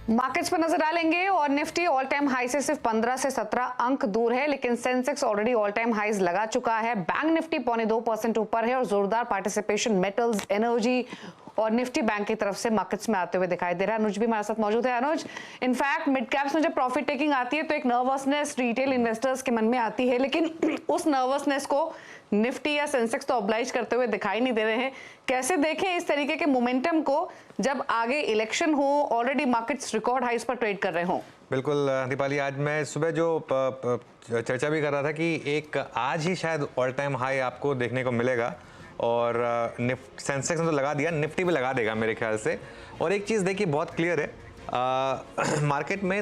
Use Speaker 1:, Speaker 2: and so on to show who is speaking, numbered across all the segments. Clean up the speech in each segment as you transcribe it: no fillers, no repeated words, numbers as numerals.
Speaker 1: Markets पर नजर डालेंगे और निफ्टी ऑल टाइम हाई से सिर्फ 15 से 17 अंक दूर है, लेकिन Sensex already all time highs लगा चुका है। बैंक निफ्टी 0.2% ऊपर है और जोरदार पार्टिसिपेशन मेटल्स, एनर्जी और निफ्टी बैंक की तरफ से मार्केट्स में आते हुए दिखाई दे रहा है। अनुज भी हमारे साथ मौजूद है। अनुज, इनफैक्ट मिड कैप्स में जब प्रॉफिट टेकिंग आती है तो एक नर्वसनेस रिटेल इन्वेस्टर्स के मन में आती है, लेकिन उस नर्वसनेस को निफ्टी या सेंसेक्स तो ऑब्लाइज करते हुए दिखाई नहीं दे रहे हैं। कैसे देखें इस तरीके के मोमेंटम को जब आगे इलेक्शन हो, ऑलरेडी मार्केट्स रिकॉर्ड हाइस पर ट्रेड कर रहे हो?
Speaker 2: बिल्कुल दीपाली, आज मैं सुबह जो चर्चा भी कर रहा था कि एक आज ही शायद ऑल टाइम हाई आपको देखने को मिलेगा और सेंसेक्स ने तो लगा दिया, निफ्टी भी लगा देगा मेरे ख्याल से। और एक चीज़ देखिए बहुत क्लियर है, मार्केट में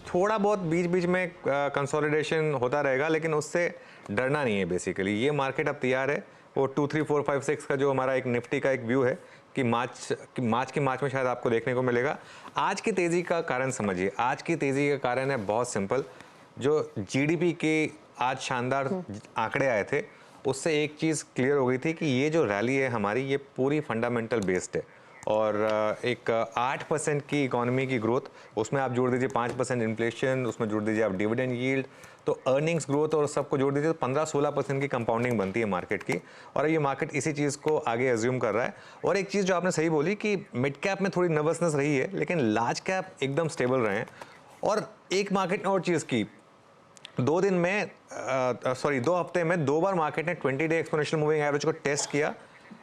Speaker 2: थोड़ा बहुत बीच बीच में कंसोलिडेशन होता रहेगा, लेकिन उससे डरना नहीं है। बेसिकली ये मार्केट अब तैयार है। वो 2, 3, 4, 5, 6 का जो हमारा एक निफ्टी का एक व्यू है कि मार्च में शायद आपको देखने को मिलेगा। आज की तेज़ी का कारण समझिए। आज की तेज़ी का कारण है बहुत सिंपल, जो जीडीपी के आज शानदार आंकड़े आए थे, उससे एक चीज़ क्लियर हो गई थी कि ये जो रैली है हमारी, ये पूरी फंडामेंटल बेस्ड है। और एक 8% की इकोनॉमी की ग्रोथ, उसमें आप जोड़ दीजिए 5% इन्फ्लेशन, उसमें जोड़ दीजिए आप डिविडेंड यील्ड, तो अर्निंग्स ग्रोथ और सबको जोड़ दीजिए तो 15-16% की कंपाउंडिंग बनती है मार्केट की। और ये मार्केट इसी चीज़ को आगे एज्यूम कर रहा है। और एक चीज़ जो आपने सही बोली कि मिड कैप में थोड़ी नर्वसनेस रही है, लेकिन लार्ज कैप एकदम स्टेबल रहे हैं। और एक मार्केट ने और चीज़ की, 2 हफ्ते में 2 बार मार्केट ने 20 डे एक्सपोनेंशियल मूविंग एवरेज को टेस्ट किया,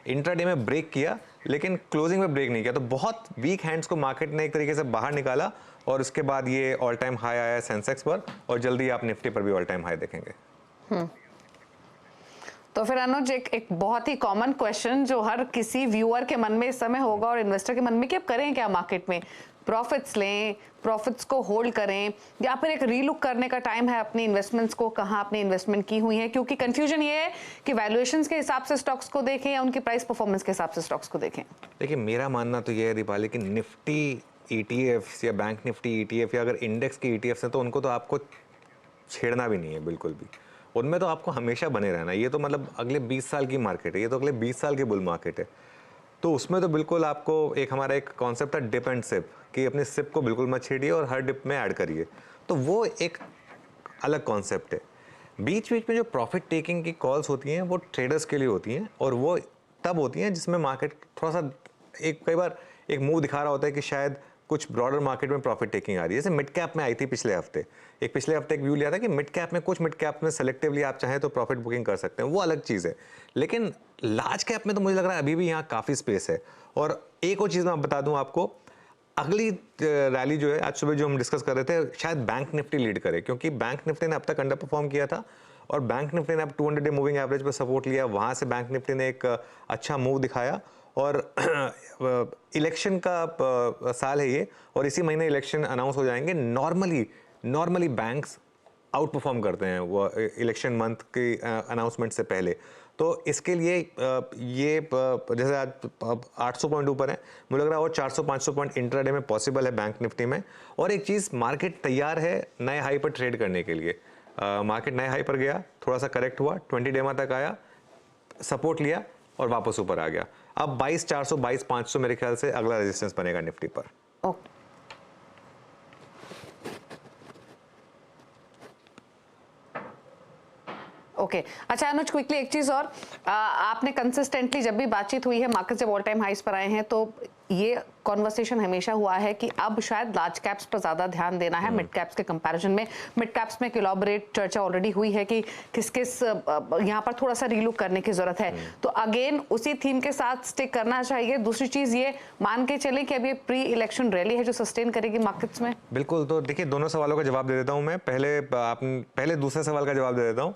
Speaker 2: इंट्राडे में ब्रेक किया, लेकिन क्लोजिंग में ब्रेक नहीं किया। तो बहुत वीक हैंड्स को मार्केट ने एक तरीके से बाहर निकाला और उसके बाद ये ऑल टाइम हाई आया सेंसेक्स पर, और जल्दी आप निफ्टी पर भी ऑल टाइम हाई देखेंगे।
Speaker 1: तो फिर अनुज, एक बहुत ही कॉमन क्वेश्चन जो हर किसी व्यूअर के मन में इस समय होगा और इन्वेस्टर के मन में कि अब करें क्या मार्केट में? प्रॉफिट्स लें, प्रॉफिट्स को होल्ड करें, या फिर एक रीलुक करने का टाइम है अपनी इन्वेस्टमेंट्स को, कहाँ अपनी इन्वेस्टमेंट की हुई है? क्योंकि कंफ्यूजन ये है कि वैल्यूएशंस के हिसाब से स्टॉक्स को देखें या उनकी प्राइस परफॉर्मेंस के हिसाब से स्टॉक्स को देखें।
Speaker 2: देखिए, मेरा मानना तो ये है दीपाली कि निफ्टी ईटीएफ्स या बैंक निफ्टी ईटीएफ या अगर इंडेक्स के ईटीएफ्स हैं तो उनको तो आपको छेड़ना भी नहीं है बिल्कुल भी। उनमें तो आपको हमेशा बने रहना है। ये तो मतलब अगले 20 साल की मार्केट है, ये तो अगले 20 साल की बुल मार्केट है। तो उसमें तो बिल्कुल आपको एक हमारा एक कॉन्सेप्ट है डिप एंड सिप, कि अपनी सिप को बिल्कुल मत छेड़िए और हर डिप में ऐड करिए। तो वो एक अलग कॉन्सेप्ट है। बीच बीच में जो प्रॉफिट टेकिंग की कॉल्स होती हैं वो ट्रेडर्स के लिए होती हैं, और वो तब होती हैं जिसमें मार्केट थोड़ा सा कई बार एक मूव दिखा रहा होता है कि शायद कुछ ब्रॉडर मार्केट में प्रॉफिट टेकिंग आ रही है। जैसे मिड कैप में आई थी पिछले हफ्ते एक व्यू लिया था कि मिड कैप में, कुछ मिड कैप में सेलेक्टिवली आप चाहें तो प्रॉफिट बुकिंग कर सकते हैं, वो अलग चीज़ है। लेकिन लार्ज कैप में तो मुझे लग रहा है अभी भी यहाँ काफ़ी स्पेस है। और एक और चीज़ मैं बता दूँ आपको, अगली रैली जो है आज सुबह जो हम डिस्कस कर रहे थे, शायद बैंक निफ्टी लीड करे, क्योंकि बैंक निफ्टी ने अब तक अंडर परफॉर्म किया था और बैंक निफ्टी ने अब 200 डे मूविंग एवरेज पर सपोर्ट लिया। वहाँ से बैंक निफ्टी ने एक अच्छा मूव दिखाया। और इलेक्शन का साल है ये, और इसी महीने इलेक्शन अनाउंस हो जाएंगे। नॉर्मली बैंक्स आउट परफॉर्म करते हैं वो इलेक्शन मंथ की अनाउंसमेंट से पहले। तो इसके लिए ये जैसे आज 800 पॉइंट ऊपर है, मुझे लग रहा है और 400-500 पॉइंट इंट्राडे में पॉसिबल है बैंक निफ्टी में। और एक चीज़, मार्केट तैयार है नए हाई पर ट्रेड करने के लिए। मार्केट नए हाई पर गया, थोड़ा सा करेक्ट हुआ, 20 डे तक आया, सपोर्ट लिया और वापस ऊपर आ गया। अब 22,400 22,500 मेरे ख्याल से अगला रेजिस्टेंस बनेगा निफ्टी पर।
Speaker 1: ओके अच्छा अनुज, क्विकली एक चीज और, आपने कंसिस्टेंटली जब भी बातचीत हुई है, मार्केट जब ऑल टाइम हाइस पर आए हैं, तो ये कॉन्वर्सेशन हमेशा हुआ है कि अब शायद लार्ज कैप्स पर ज्यादा ध्यान देना है मिड कैप्स के कंपैरिजन में। मिड कैप्स में एक इलॉबरेट चर्चा ऑलरेडी हुई है कि किस किस यहाँ पर थोड़ा सा रीलुक करने की जरूरत है। तो अगेन उसी थीम के साथ स्टिक करना चाहिए। दूसरी चीज ये मान के चले कि अब ये प्री इलेक्शन रैली है जो सस्टेन करेगी मार्केट्स में।
Speaker 2: बिल्कुल। तो देखिए, दोनों सवालों का जवाब दे देता हूँ मैं। पहले दूसरे सवाल का जवाब दे देता हूँ।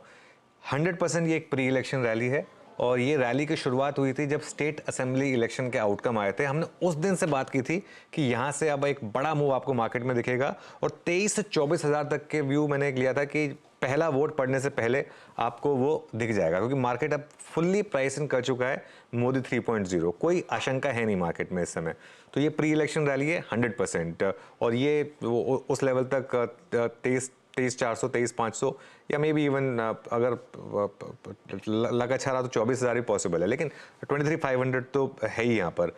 Speaker 2: 100% ये एक प्री इलेक्शन रैली है, और ये रैली की शुरुआत हुई थी जब स्टेट असेंबली इलेक्शन के आउटकम आए थे। हमने उस दिन से बात की थी कि यहाँ से अब एक बड़ा मूव आपको मार्केट में दिखेगा, और 23 से 24 हज़ार तक के व्यू मैंने लिया था कि पहला वोट पड़ने से पहले आपको वो दिख जाएगा, क्योंकि मार्केट अब फुल्ली प्राइस इन कर चुका है मोदी 3.0। कोई आशंका है नहीं मार्केट में इस समय। तो ये प्री इलेक्शन रैली है 100%, और ये उस लेवल तक 23,400 23,500 या मे बी इवन अगर लग अच्छा रहा तो 24,000 ही पॉसिबल है, लेकिन 23,500 तो है ही यहाँ पर।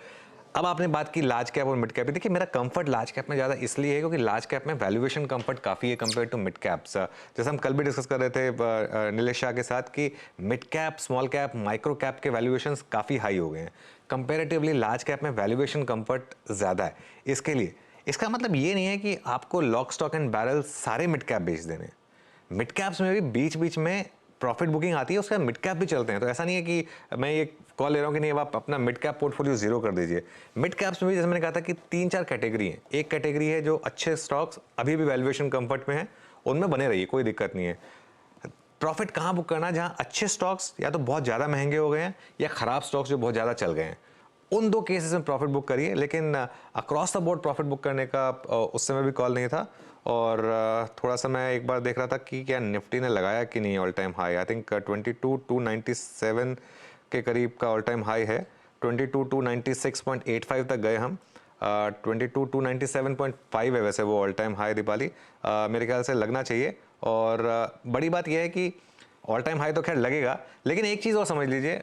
Speaker 2: अब आपने बात की लार्ज कैप और मिड कैप, देखिए मेरा कंफर्ट लार्ज कैप में ज़्यादा इसलिए है क्योंकि लार्ज कैप में वैल्यूएशन कंफर्ट काफ़ी है कंपेयर टू मिड कैप्स। जैसे हम कल भी डिस्कस कर रहे थे नीलेश शाह के साथ कि mid cap, small cap, micro cap के वैल्यूएशंस काफ़ी हाई हो गए हैं। कंपेरेटिवली लार्ज कैप में वैल्यूएशन कंफर्ट ज़्यादा है। इसके लिए इसका मतलब ये नहीं है कि आपको लॉक स्टॉक एंड बैरल सारे मिड कैप बेच देने। मिड कैप्स में भी बीच बीच में प्रॉफिट बुकिंग आती है, उसके बाद मिड कैप भी चलते हैं। तो ऐसा नहीं है कि मैं ये कॉल ले रहा हूँ कि नहीं अब आप अपना मिड कैप पोर्टफोलियो जीरो कर दीजिए। मिड कैप्स में भी जैसे मैंने कहा था कि 3-4 कैटेगरी है। एक कैटेगरी है जो अच्छे स्टॉक्स अभी भी वैल्यूएशन कंफर्ट में है, उनमें बने रहिए, कोई दिक्कत नहीं है। प्रॉफिट कहाँ बुक करना, जहाँ अच्छे स्टॉक्स या तो बहुत ज़्यादा महंगे हो गए हैं या ख़राब स्टॉक्स जो बहुत ज़्यादा चल गए हैं, उन दो केसेस में प्रॉफिट बुक करिए। लेकिन across the board profit book करने का उस समय भी कॉल नहीं था। और थोड़ा सा मैं एक बार देख रहा था कि क्या निफ्टी ने लगाया कि नहीं all time high. I think 22,297 के करीब का ऑल टाइम हाई है। 22,296.85 तक गए हम। 22,297.5 है वैसे वो ऑल टाइम हाई दीपाली, मेरे ख्याल से लगना चाहिए। और बड़ी बात यह है कि ऑल टाइम हाई तो खैर लगेगा, लेकिन एक चीज़ और समझ लीजिए,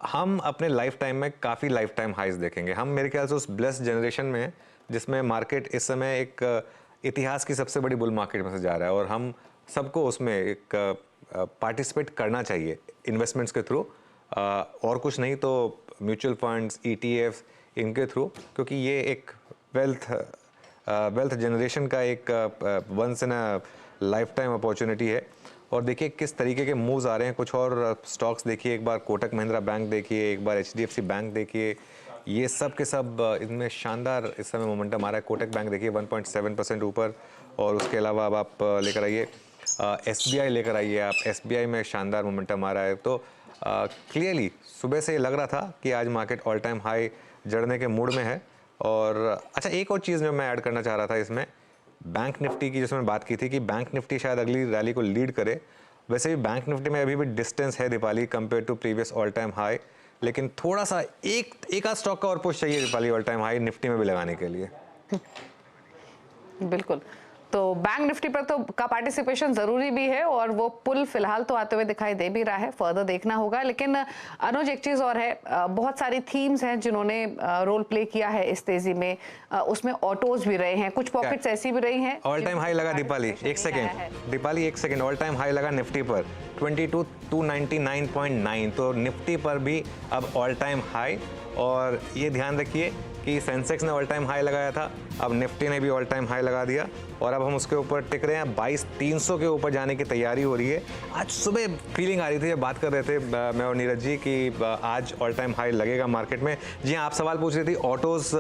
Speaker 2: हम अपने लाइफ टाइम में काफ़ी लाइफ टाइम हाइज देखेंगे। हम मेरे ख्याल से उस ब्लेस्ड जनरेशन में हैं जिसमें मार्केट इस समय एक इतिहास की सबसे बड़ी बुल मार्केट में से जा रहा है और हम सबको उसमें एक पार्टिसिपेट करना चाहिए इन्वेस्टमेंट्स के थ्रू, और कुछ नहीं तो म्यूचुअल फंड्स, ETFs इनके थ्रू, क्योंकि ये एक वेल्थ जनरेशन का एक once in a lifetime opportunity है। और देखिए किस तरीके के मूव्स आ रहे हैं। कुछ और स्टॉक्स देखिए, एक बार कोटक महिंद्रा बैंक देखिए, एक बार HDFC बैंक देखिए, ये सब के सब इनमें शानदार इस समय मोमेंटम आ रहा है। कोटक बैंक देखिए 1.7% ऊपर, और उसके अलावा अब आप लेकर आइए SBI लेकर आइए आप, SBI में शानदार मोमेंटम आ रहा है। तो क्लियरली सुबह से लग रहा था कि आज मार्केट ऑल टाइम हाई जड़ने के मूड में है। और अच्छा, एक और चीज़ जो मैं ऐड करना चाह रहा था इसमें, बैंक निफ्टी की जिसमें बात की थी कि बैंक निफ्टी शायद अगली रैली को लीड करे। वैसे भी बैंक निफ्टी में अभी भी डिस्टेंस है Deepali compare to previous all time high, लेकिन थोड़ा सा एक आध स्टॉक का और पुश चाहिए Deepali all time high Nifty में भी लगाने के लिए।
Speaker 1: बिल्कुल, तो बैंक निफ्टी पर तो का पार्टिसिपेशन जरूरी भी है और वो पुल फिलहाल तो आते हुए दिखाई दे भी रहा है, फर्दर देखना होगा। लेकिन अनुज एक चीज और है, बहुत सारी थीम्स हैं जिन्होंने रोल प्ले किया है इस तेजी में, उसमें ऑटोज भी रहे हैं, कुछ पॉकेट्स ऐसी भी रही हैं।
Speaker 2: ऑल टाइम हाई लगा दीपाली, एक सेकेंड दीपाली, एक सेकेंड, ऑल टाइम हाई लगा निफ्टी पर 22,299.9, तो निफ्टी पर भी अब ऑल टाइम हाई। और ये ध्यान रखिए कि सेंसेक्स ने ऑल टाइम हाई लगाया था, अब निफ्टी ने भी ऑल टाइम हाई लगा दिया और अब हम उसके ऊपर टिक रहे हैं। 22,300 के ऊपर जाने की तैयारी हो रही है। आज सुबह फीलिंग आ रही थी जब बात कर रहे थे मैं और नीरज जी कि आज ऑल टाइम हाई लगेगा मार्केट में। जी हाँ, आप सवाल पूछ रही थी ऑटोज़,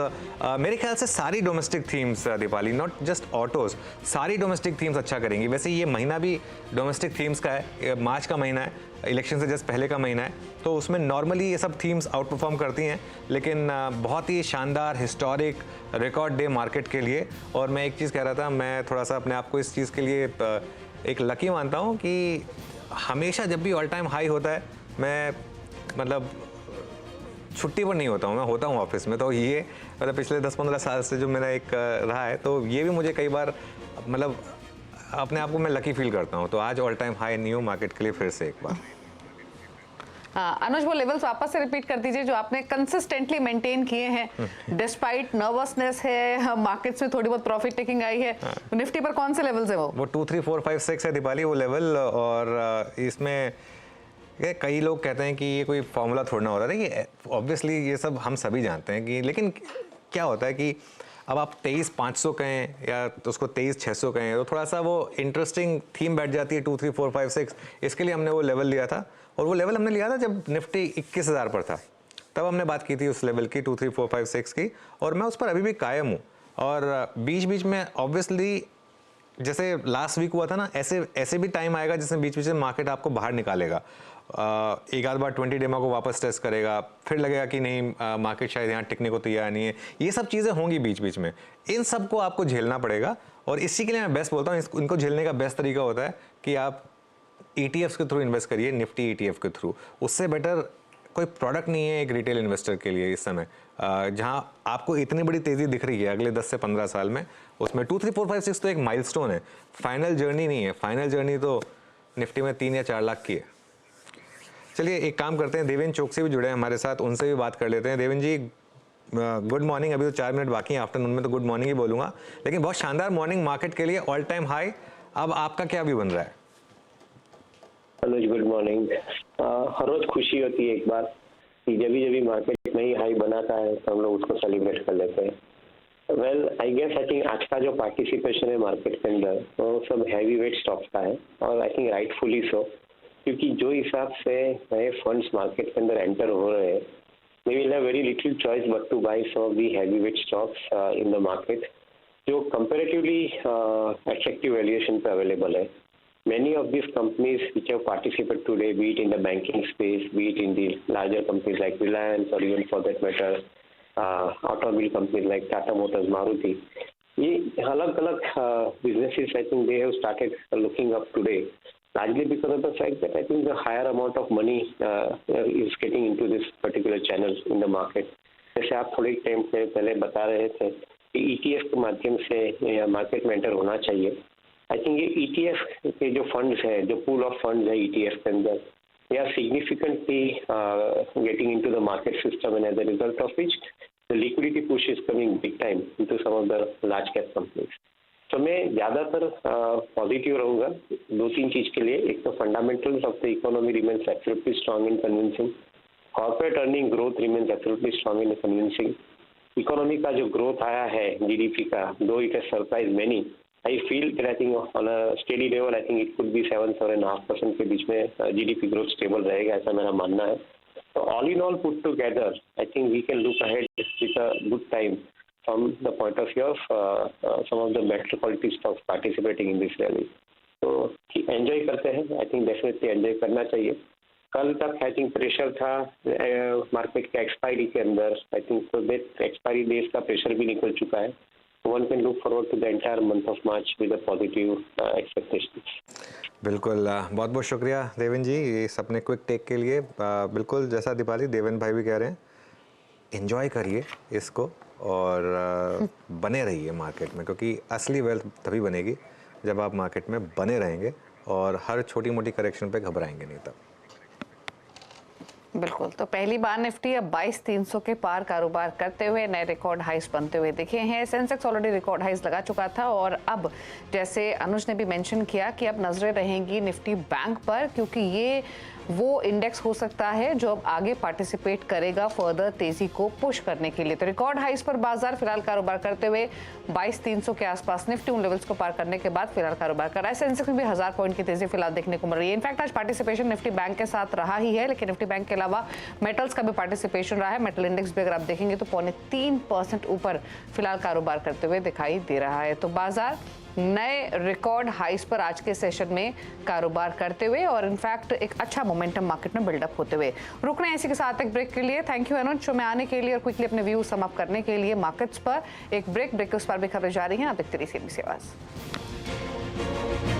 Speaker 2: मेरे ख्याल से सारी domestic themes Deepali, not just autos, सारी डोमेस्टिक थीम्स अच्छा करेंगी। वैसे ये महीना भी डोमेस्टिक थीम्स का है, मार्च का महीना है, इलेक्शन से जस्ट पहले का महीना है, तो उसमें नॉर्मली ये सब थीम्स आउट परफॉर्म करती हैं। लेकिन बहुत ही शानदार हिस्टोरिक रिकॉर्ड डे मार्केट के लिए। और मैं एक चीज़ कह रहा था, मैं थोड़ा सा अपने आप को इस चीज़ के लिए एक लकी मानता हूँ कि हमेशा जब भी ऑल टाइम हाई होता है मैं मतलब छुट्टी पर नहीं होता हूँ, मैं होता हूँ ऑफिस में। तो ये मतलब पिछले 10-15 साल से जो मेरा एक रहा है, तो ये भी मुझे कई बार मतलब अपने आप को मैं लकी फील करता हूँ। तो आज all time high new market के लिए फिर से एक बार।
Speaker 1: अनुज वो लेवल्स वापस से रिपीट कर दीजिए जो आपने कंसिस्टेंटली मेंटेन किए हैं डिस्पाइट नर्वसनेस है, मार्केट्स में थोड़ी बहुत प्रॉफिट टेकिंग आई है। निफ्टी पर कौन से लेवल्स है वो
Speaker 2: 2, 3, 4, 5, 6 है दीपाली वो लेवल। और इसमें कई लोग कहते हैं कि ये कोई फॉर्मूला थोड़ा ना हो रहा है, ऑब्वियसली ये सब हम सभी जानते हैं कि, लेकिन क्या होता है कि अब आप 23,500 कहें या तो उसको 23,600 कहें तो थोड़ा सा वो इंटरेस्टिंग थीम बैठ जाती है। 2, 3, 4, 5, 6 इसके लिए हमने वो लेवल लिया था, और वो लेवल हमने लिया था जब निफ्टी 21,000 पर था, तब हमने बात की थी उस लेवल की 2, 3, 4, 5, 6 की, और मैं उस पर अभी भी कायम हूँ। और बीच बीच में ऑब्वियसली जैसे लास्ट वीक हुआ था ना, ऐसे भी टाइम आएगा जिसमें बीच बीच में मार्केट आपको बाहर निकालेगा। एक आध बार 20 डेमा को वापस टेस्ट करेगा, फिर लगेगा कि नहीं मार्केट शायद यहाँ टिकने को तैयार नहीं है। ये सब चीज़ें होंगी बीच बीच में, इन सब को आपको झेलना पड़ेगा। और इसी के लिए मैं बेस्ट बोलता हूँ, इनको झेलने का बेस्ट तरीका होता है कि आप ETFs के थ्रू इन्वेस्ट करिए, निफ्टी ETF के थ्रू। उससे बेटर कोई प्रोडक्ट नहीं है एक रिटेल इन्वेस्टर के लिए इस समय, जहां आपको इतनी बड़ी तेज़ी दिख रही है अगले 10 से 15 साल में। उसमें 2, 3, 4, 5, 6 तो एक माइलस्टोन है, फाइनल जर्नी नहीं है। फाइनल जर्नी तो निफ्टी में 3 या 4 लाख की है। चलिए एक काम करते हैं, देवेंद्र चौकसी भी जुड़े हैं हमारे साथ, उनसे भी बात कर लेते हैं। देवेंद्र जी, गुड मॉर्निंग। अभी तो 4 मिनट बाकी हैं, आफ्टरनून में तो गुड मॉर्निंग ही बोलूँगा, लेकिन बहुत शानदार मॉर्निंग मार्केट के लिए, ऑल टाइम हाई। अब आपका क्या व्यू बन रहा है?
Speaker 3: अनुज गुड मॉर्निंग। हर रोज खुशी होती है एक बार कि जब भी मार्केट नई हाई बनाता है तो हम लोग उसको सेलिब्रेट कर लेते हैं। Well I guess I think आज का जो पार्टिसिपेशन है मार्केट के अंदर वो सब हैवी वेट स्टॉक्स का है, और आई थिंक राइटफुली सो, क्योंकि जो हिसाब से नए फंड्स मार्केट के अंदर एंटर हो रहे हैं, we will have very little choice but to buy some of the heavy weight stocks in the market जो कंपैरेटिवली अट्रैक्टिव वैल्यूएशन पे अवेलेबल है। Many of these companies which have participated today, be it in the banking space, be it in the larger companies like Reliance, or even for that matter, automobile companies like Tata Motors, Maruti, ये अलग-अलग businesses, I think they have started looking up today, largely because of the fact that I think the higher amount of money is getting into this particular channel in the market. जैसे आप थोड़े time पहले बता रहे थे कि ETF के माध्यम से मार्केट में एंटर होना चाहिए। आई थिंक ये ETF के जो फंड्स हैं, जो पूल ऑफ फंड्स है ETF के अंदर, they are significantly getting into the market system, and as a result of which the liquidity push is coming big time into some of the large cap companies. तो मैं ज़्यादातर positive रहूँगा 2-3 चीज़ के लिए। एक तो fundamentals of the economy remains absolutely strong in convincing, corporate earning growth remains absolutely strong in convincing, economy का जो ग्रोथ आया है GDP का, दो it has surprise many, I feel that I think on a steady level, I think it could be 7-7.5% के बीच में GDP growth stable रहेगा, ऐसा मेरा मानना है। So all in all put together, I think we can look ahead with a good time from the point of view of some of the better quality stocks participating in this rally. तो enjoy करते हैं, I think definitely enjoy करना चाहिए। कल तक I think pressure था market के expiry के अंदर, आई थिंक तो एक्सपायरी डेज का प्रेशर भी निकल चुका है। One can look forward to the entire month of March with a positive expectations.
Speaker 2: बिल्कुल, बहुत बहुत शुक्रिया देवेन जी इस अपने क्विक टेक के लिए। बिल्कुल जैसा दीपाली देवेन भाई भी कह रहे हैं, एंजॉय करिए इसको और बने रहिए मार्केट में, क्योंकि असली वेल्थ तभी बनेगी जब आप मार्केट में बने रहेंगे और हर छोटी मोटी करेक्शन पे घबराएंगे नहीं तब।
Speaker 1: बिल्कुल, तो पहली बार निफ्टी अब 22,300 के पार कारोबार करते हुए नए रिकॉर्ड हाइस बनते हुए दिखे हैं। सेंसेक्स ऑलरेडी रिकॉर्ड हाइस लगा चुका था, और अब जैसे अनुज ने भी मेंशन किया कि अब नजरें रहेंगी निफ्टी बैंक पर, क्योंकि ये वो इंडेक्स हो सकता है जो अब आगे पार्टिसिपेट करेगा फर्दर तेजी को पुश करने के लिए। तो रिकॉर्ड हाइस पर बाजार फिलहाल कारोबार करते हुए 22,300 के आसपास निफ्टी उन लेवल्स को पार करने के बाद फिलहाल कारोबार कर रहा है। सेंसेक्स में भी 1000 पॉइंट की तेजी फिलहाल देखने को मिल रही है। इनफैक्ट आज पार्टिसिपेशन निफ्टी बैंक के साथ रहा ही है, लेकिन निफ्टी बैंक के अलावा मेटल्स का भी पार्टिसिपेशन रहा है। मेटल इंडेक्स भी अगर आप देखेंगे तो 0.3% ऊपर फिलहाल कारोबार करते हुए दिखाई दे रहा है। तो बाजार नए रिकॉर्ड हाइस पर आज के सेशन में कारोबार करते हुए और इनफैक्ट एक अच्छा मोमेंटम मार्केट में बिल्डअप होते हुए रुकने हैं। इसी के साथ एक ब्रेक के लिए थैंक यू अनुज शो में आने के लिए और क्विकली अपने व्यू सम अप करने के लिए मार्केट्स पर। एक ब्रेक के उस पर भी खबरें जारी हैं। आप देखते रहिए CNBC आवाज़।